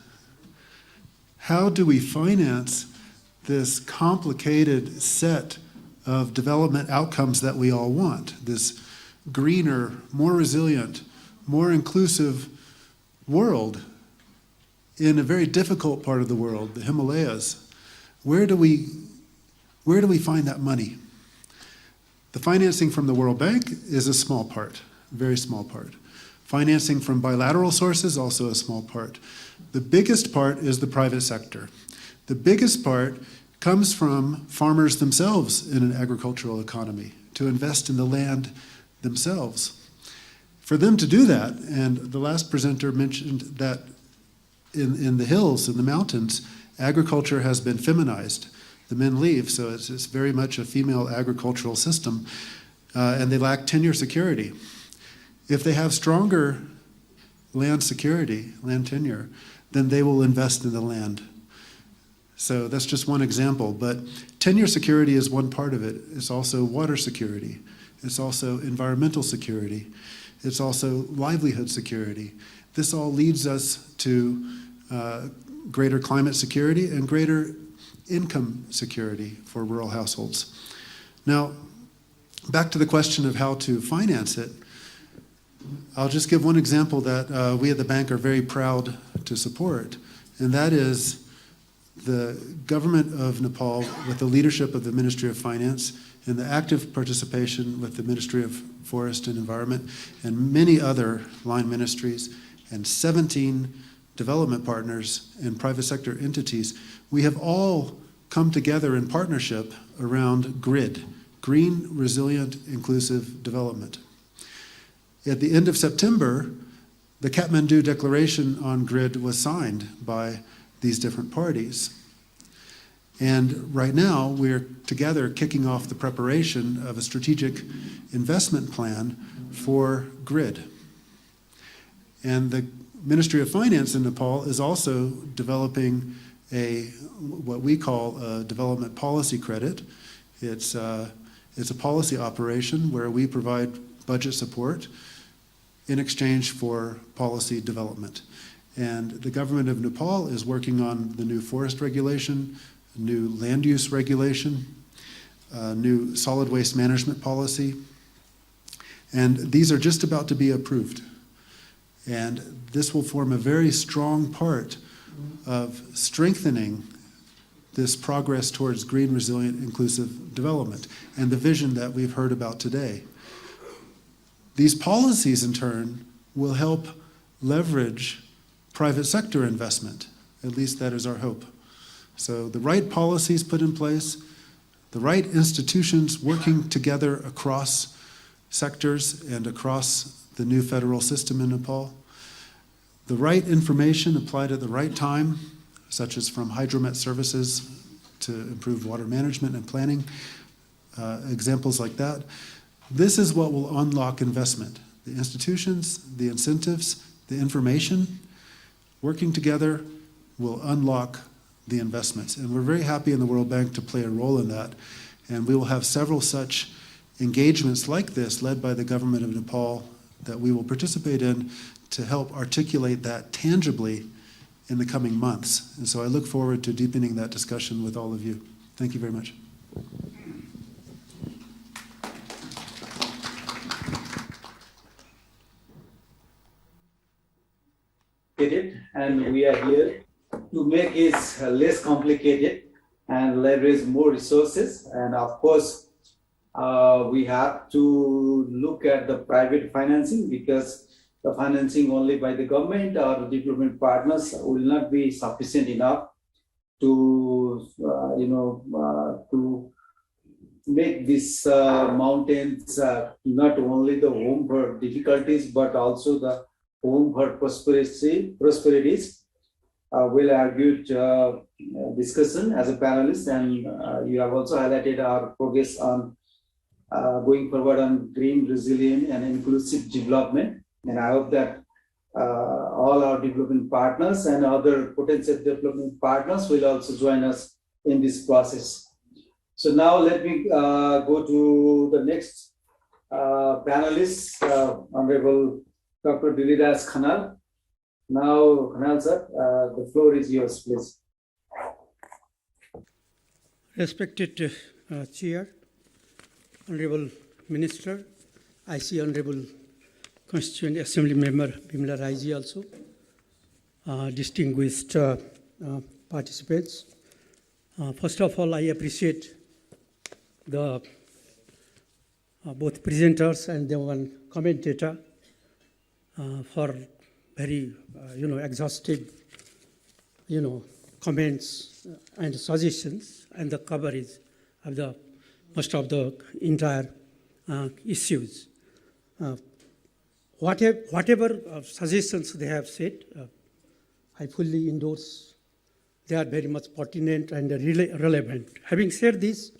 How do we finance this complicated set of development outcomes that we all want? This greener, more resilient, more inclusive world in a very difficult part of the world, the Himalayas. Where do we find that money? The financing from the World Bank is a small part, a very small part. Financing from bilateral sources, also a small part. The biggest part is the private sector. The biggest part comes from farmers themselves in an agricultural economy, to invest in the land themselves. For them to do that, and the last presenter mentioned that in the hills, in the mountains, agriculture has been feminized. The men leave, so it's very much a female agricultural system, and they lack tenure security. If they have stronger land security, land tenure, then they will invest in the land. So that's just one example, but tenure security is one part of it. It's also water security. It's also environmental security. It's also livelihood security. This all leads us to greater climate security and greater income security for rural households. Now, back to the question of how to finance it, I'll just give one example that we at the bank are very proud to support, and that is the government of Nepal, with the leadership of the Ministry of Finance and the active participation with the Ministry of Forest and Environment and many other line ministries and 17 development partners and private sector entities, we have all come together in partnership around GRID, Green, Resilient, Inclusive Development. At the end of September, the Kathmandu Declaration on GRID was signed by these different parties. And right now, we're together kicking off the preparation of a strategic investment plan for GRID. And the Ministry of Finance in Nepal is also developing what we call a development policy credit. It's a policy operation where we provide budget support in exchange for policy development. And the government of Nepal is working on the new forest regulation, new land use regulation, new solid waste management policy. And these are just about to be approved. And this will form a very strong part of strengthening this progress towards green, resilient, inclusive development and the vision that we've heard about today. These policies, in turn, will help leverage private sector investment. At least that is our hope. So the right policies put in place, the right institutions working together across sectors and across the new federal system in Nepal, the right information applied at the right time, such as from Hydromet Services to improve water management and planning, examples like that. This is what will unlock investment. The institutions, the incentives, the information, working together will unlock the investments. And we're very happy in the World Bank to play a role in that. And we will have several such engagements like this led by the government of Nepal that we will participate in to help articulate that tangibly in the coming months. And so I look forward to deepening that discussion with all of you. Thank you very much. And we are here to make it less complicated and leverage more resources. And of course, we have to look at the private financing, because the financing only by the government or the development partners will not be sufficient enough to, to make these mountains not only the home for difficulties, but also the home for prosperities. We'll argue discussion as a panelist, and you have also highlighted our progress on going forward on green, resilient, and inclusive development. And I hope that all our development partners and other potential development partners will also join us in this process. So now let me go to the next panelist, Honorable Dr. Dilidas Khanal. Now, Khanal sir, the floor is yours, please. Respected Chair, Honorable Minister, I see Honorable Constituent Assembly Member Bimla Raiji also, distinguished participants. First of all, I appreciate the both presenters and the one commentator for very exhaustive comments and suggestions and the coverage of the most of the entire issues. Whatever suggestions they have said, I fully endorse. They are very much pertinent and relevant. Having said this,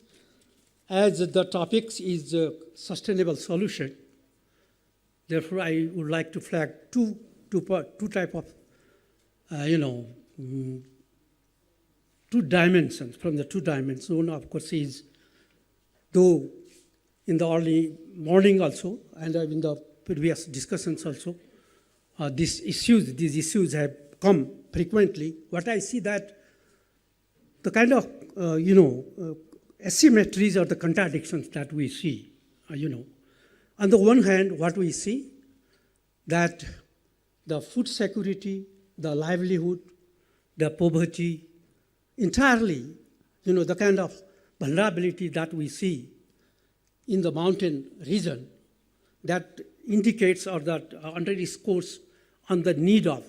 as the topic is sustainable solution, therefore I would like to flag two type of, two dimensions. From the two dimensions, one of course is, though in the early morning also, and in the previous discussions also, these issues have come frequently. What I see that the kind of, asymmetries or the contradictions that we see, On the one hand, what we see, that the food security, the livelihood, the poverty, entirely, the kind of vulnerability that we see in the mountain region, that indicates or that underscores on the need of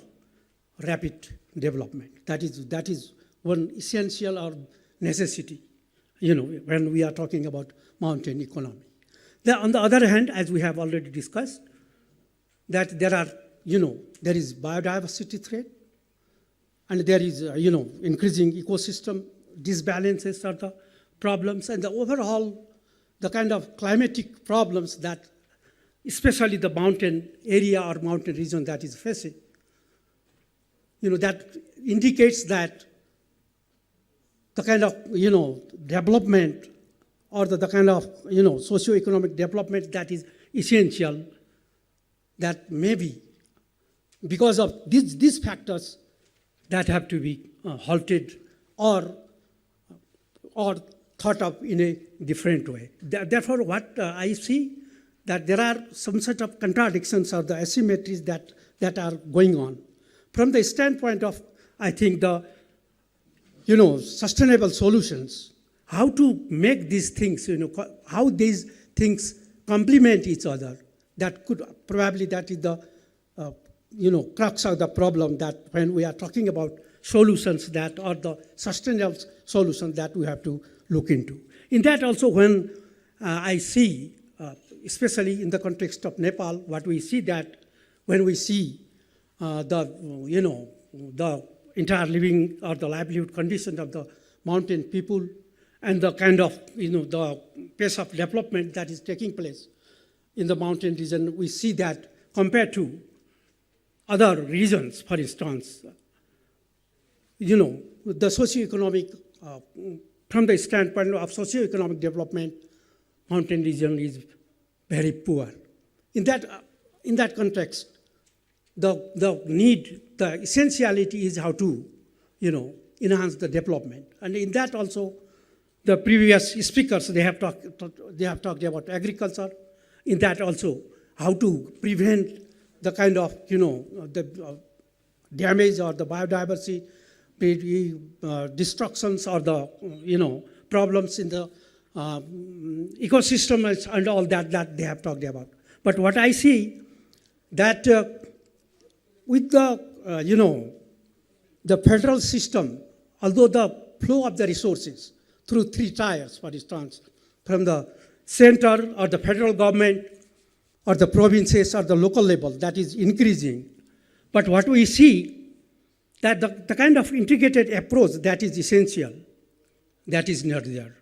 rapid development. That is one essential or necessity, when we are talking about mountain economy. On the other hand, as we have already discussed, that there is biodiversity threat, and there is, increasing ecosystem disbalances are the problems, and the overall, the kind of climatic problems that especially the mountain area or mountain region that is facing. That indicates that the kind of, development or the kind of, socio-economic development that is essential, that maybe because of these factors that have to be halted or thought of in a different way. Therefore, what I see, that there are some sort of contradictions or the asymmetries that are going on. From the standpoint of, I think, the sustainable solutions, how to make these things, how these things complement each other, that is the, crux of the problem, that when we are talking about solutions that are the sustainable solutions that we have to look into. In that also, when I see, especially in the context of Nepal, what we see that when we see the entire living or the livelihood condition of the mountain people and the kind of, the pace of development that is taking place in the mountain region, we see that compared to other regions, for instance, the socioeconomic, from the standpoint of socioeconomic development, mountain region is very poor. In that context, the need, the essentiality is how to, enhance the development. And in that also, the previous speakers, they have talked about agriculture. In that also, how to prevent the kind of, the damage or the biodiversity, destructions or the, problems in the ecosystem and all that they have talked about. But what I see, that with the, the federal system, although the flow of the resources through 3 tiers, for instance, from the center or the federal government or the provinces or the local level, that is increasing. But what we see, that the kind of integrated approach that is essential, that is not there.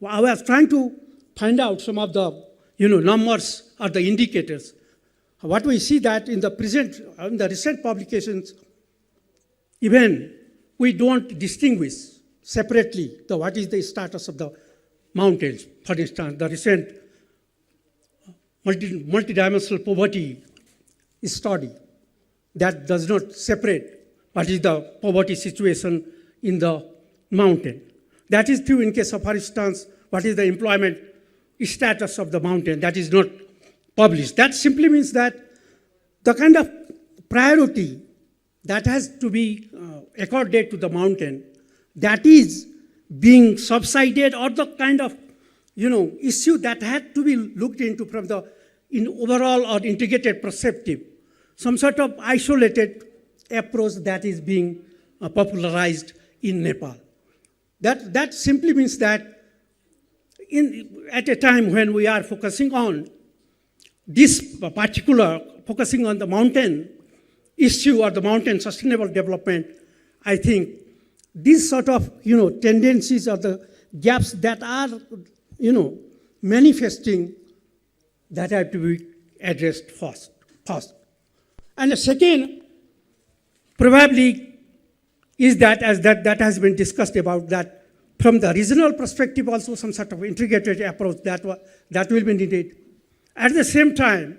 I was trying to find out some of the numbers or the indicators. What we see that in the recent publications, even we don't distinguish separately what is the status of the mountains. For instance, the recent multidimensional poverty study that does not separate what is the poverty situation in the mountain. That is true in case of, for instance, what is the employment status of the mountain, that is not published. That simply means that the kind of priority that has to be accorded to the mountain, that is being subsided, or the kind of issue that had to be looked into from the overall or integrated perspective, some sort of isolated approach that is being popularized in Nepal. That simply means that at a time when we are focusing on this particular, focusing on the mountain issue or the mountain sustainable development, I think these sort of tendencies or the gaps that are manifesting, that have to be addressed first. And the second probably is that, as that has been discussed about, that from the regional perspective also some sort of integrated approach that will be needed. At the same time,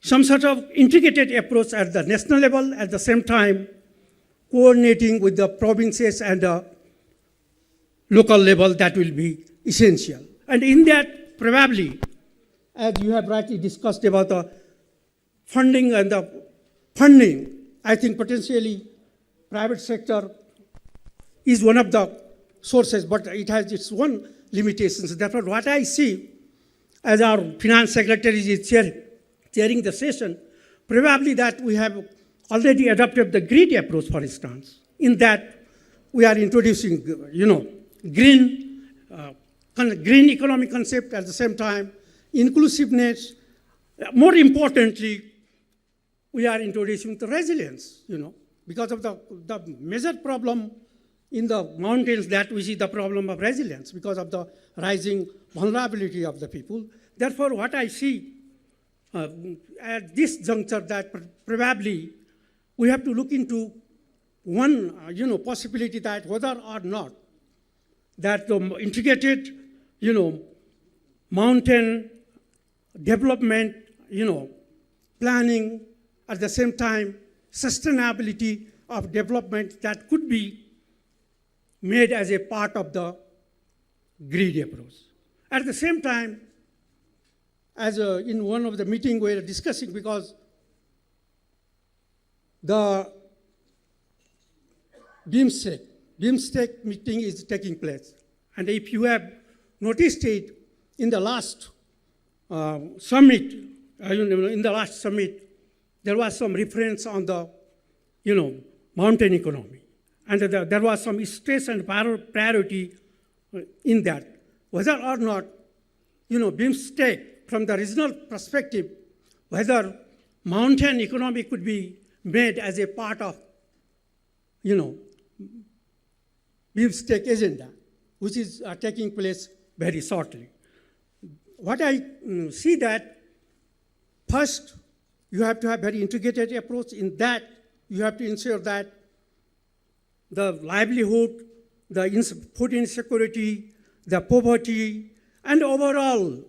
some sort of integrated approach at the national level, at the same time coordinating with the provinces and the local level, that will be essential. And in that, probably, as you have rightly discussed about the funding and the funding, I think potentially private sector is one of the sources, but it has its own limitations. Therefore, what I see, as our finance secretary is chairing the session, probably that we have already adopted the GREET approach, for instance. In that, we are introducing, green economic concept, at the same time, inclusiveness. More importantly, we are introducing the resilience, because of the major problem in the mountains, that we see the problem of resilience because of the rising vulnerability of the people. Therefore, what I see, at this juncture that probably we have to look into one, possibility that whether or not that the integrated, mountain development, planning, at the same time, sustainability of development that could be made as a part of the grid approach. At the same time, as in one of the meetings we were discussing, because the BIMSTEC meeting is taking place. And if you have noticed it, in the last summit, there was some reference on the, mountain economy. And there was some stress and priority in that. Whether or not, BIMSTEC, from the regional perspective, whether mountain economy could be made as a part of, BIMSTEC agenda, which is taking place very shortly. What I see that, first, you have to have very integrated approach. In that, you have to ensure that the livelihood, the food insecurity, the poverty, and overall,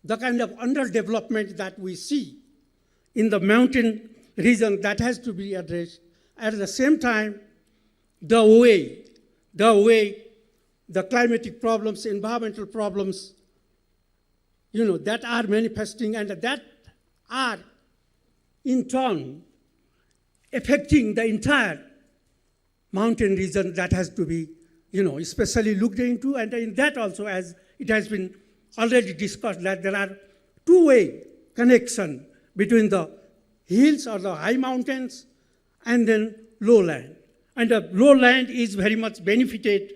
the kind of underdevelopment that we see in the mountain region, that has to be addressed. At the same time, the way the climatic problems, environmental problems, that are manifesting and that are in turn affecting the entire mountain region, that has to be, especially looked into. And in that also, as it has been already discussed, that there are two-way connection between the hills or the high mountains and then lowland. And the lowland is very much benefited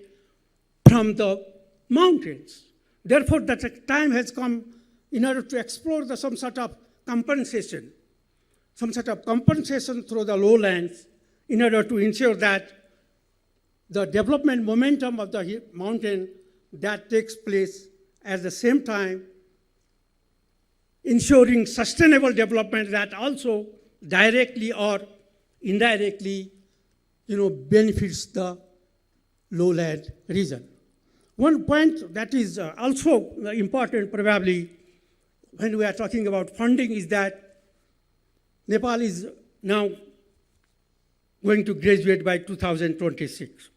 from the mountains. Therefore, the time has come in order to explore some sort of compensation through the lowlands, in order to ensure that the development momentum of the mountain that takes place, at the same time ensuring sustainable development that also directly or indirectly benefits the lowland region. One point that is also important probably when we are talking about funding is that Nepal is now going to graduate by 2026.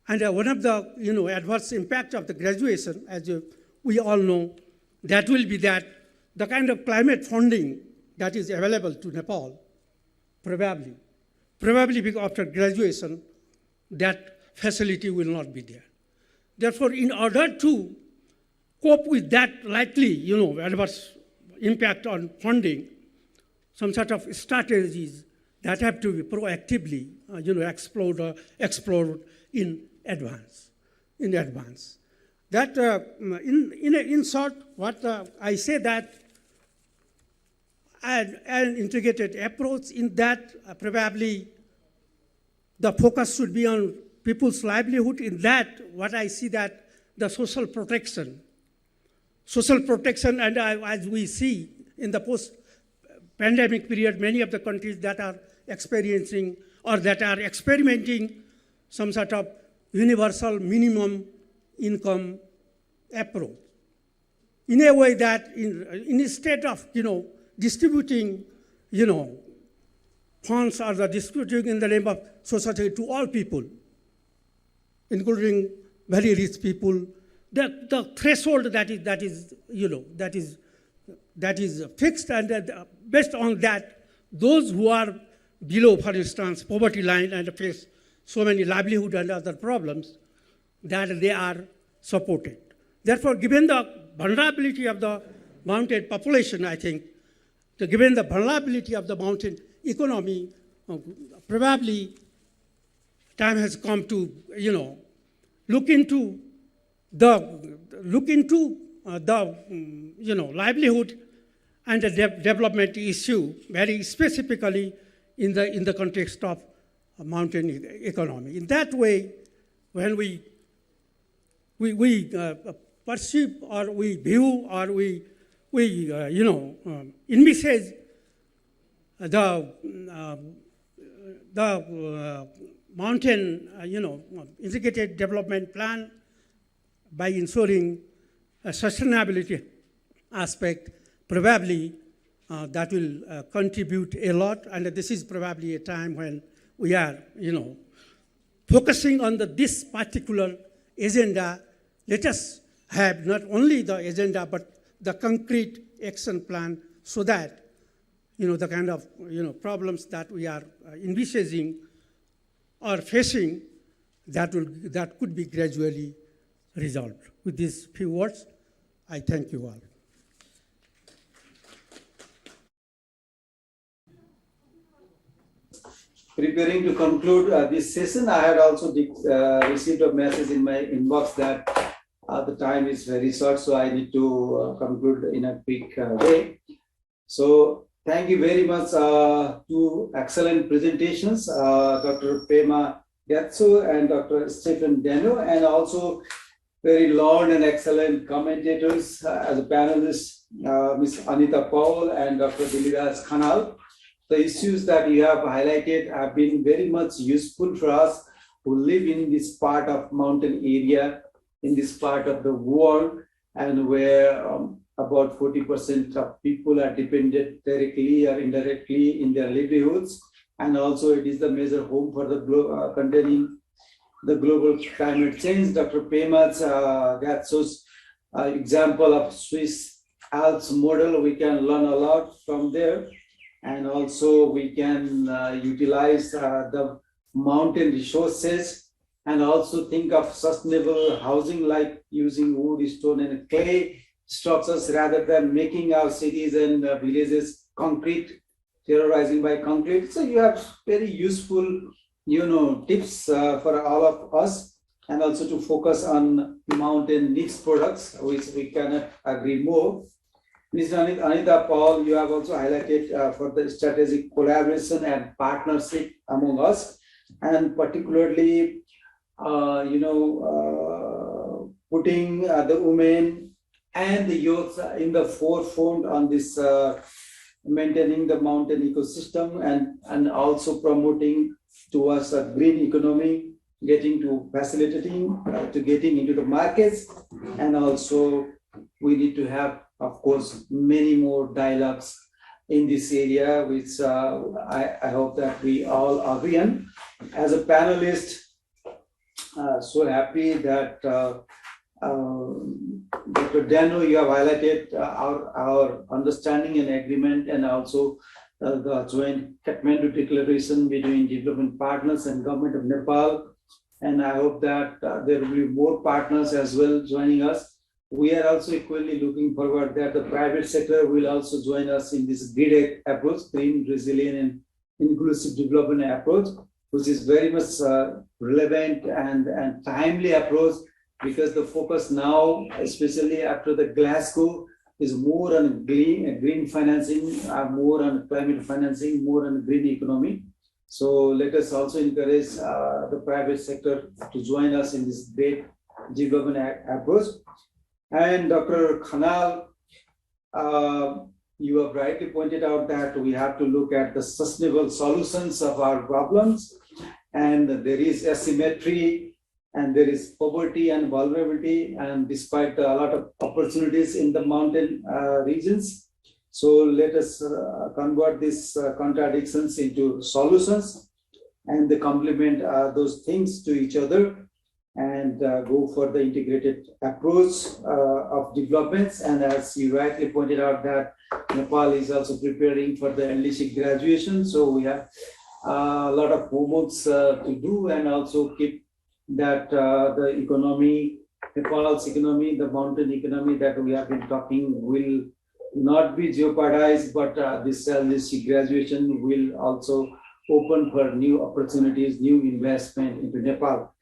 And one of the adverse impacts of the graduation, as we all know, that will be that the kind of climate funding that is available to Nepal, probably because after graduation, that facility will not be there. Therefore, in order to cope with that likely, adverse impact on funding, some sort of strategies that have to be proactively, explored in advance. That, in short, what I say that an integrated approach in that probably the focus should be on people's livelihood. In that, what I see that the social protection, and as we see in the post-pandemic period, many of the countries that are experiencing or that are experimenting some sort of universal minimum income approach. In a way that instead of, distributing, funds or the distributing in the name of society to all people, including very rich people, the threshold that is fixed, and based on that, those who are below, for instance, poverty line and face so many livelihood and other problems, that they are supported. Therefore, given the vulnerability of the mountain population, I think, given the vulnerability of the mountain economy, probably time has come to, look into the livelihood and the development issue very specifically in the context of mountain economy. In that way, when we perceive or we view or we we, envisage the mountain, integrated development plan by ensuring a sustainability aspect, probably that will contribute a lot. And this is probably a time when we are, focusing on this particular agenda. Let us have not only the agenda, but the concrete action plan so that, the kind of, problems that we are envisaging or facing, that could be gradually resolved. With these few words, I thank you all. Preparing to conclude this session, I had also received a message in my inbox that the time is very short, so I need to conclude in a quick way. So thank you very much to excellent presentations, Dr. Pema Gyatso and Dr. Stephen Dano, and also very learned and excellent commentators as a panelist, Ms. Anita Paul and Dr. Diliraj Khanal. The issues that you have highlighted have been very much useful for us who live in this part of mountain area, in this part of the world, and where about 40% of people are dependent directly or indirectly in their livelihoods. And also it is the major home for the containing the global climate change. Dr. Pema Gyatso's example of Swiss Alps model, we can learn a lot from there. And also we can utilize the mountain resources and also think of sustainable housing like using wood, stone and clay structures rather than making our cities and villages concrete, terrorizing by concrete. So you have very useful, tips for all of us, and also to focus on mountain niche products, which we cannot agree more. Ms. Anita Paul, you have also highlighted for the strategic collaboration and partnership among us, and particularly, putting the women and the youth in the forefront on this maintaining the mountain ecosystem and also promoting towards a green economy, getting to facilitating to getting into the markets, and also we need to have, of course, many more dialogues in this area, which I hope that we all agree on. As a panelist, so happy that Dr. Dano, you have highlighted our understanding and agreement, and also the joint Kathmandu Declaration between development partners and government of Nepal. And I hope that there will be more partners as well joining us. We are also equally looking forward that the private sector will also join us in this GRID approach, green, resilient, and inclusive development approach, which is very much relevant and timely approach, because the focus now, especially after the Glasgow, is more on green financing, more on climate financing, more on green economy. So let us also encourage the private sector to join us in this great development approach. And Dr. Khanal, you have rightly pointed out that we have to look at the sustainable solutions of our problems, and there is asymmetry, and there is poverty and vulnerability, and despite a lot of opportunities in the mountain regions. So let us convert these contradictions into solutions and complement those things to each other, and go for the integrated approach of developments. And as you rightly pointed out that Nepal is also preparing for the LDC graduation. So we have a lot of homeworks to do, and also keep that the economy, Nepal's economy, the mountain economy that we have been talking will not be jeopardized, but this LDC graduation will also open for new opportunities, new investment into Nepal.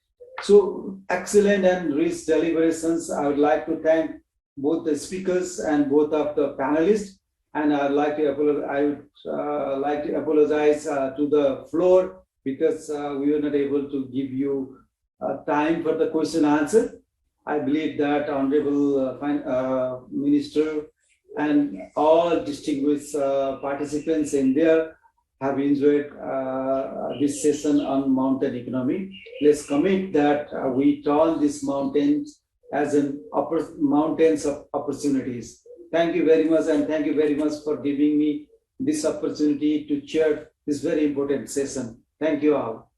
So excellent and rich deliberations. I would like to thank both the speakers and both of the panelists. And I would like to apologize to the floor, because we were not able to give you time for the question and answer. I believe that Honorable Minister and all distinguished participants in there have enjoyed this session on mountain economy. Let's commit that we turn these mountains as mountains of opportunities. Thank you very much, and thank you very much for giving me this opportunity to chair this very important session. Thank you all.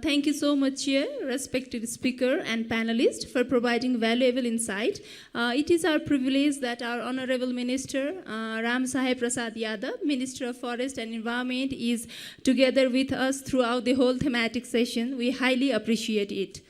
Thank you so much, Chair, respected speaker and panelist, for providing valuable insight. It is our privilege that our Honorable Minister, Ram Saheb Prasad Yadav, Minister of Forest and Environment, is together with us throughout the whole thematic session. We highly appreciate it.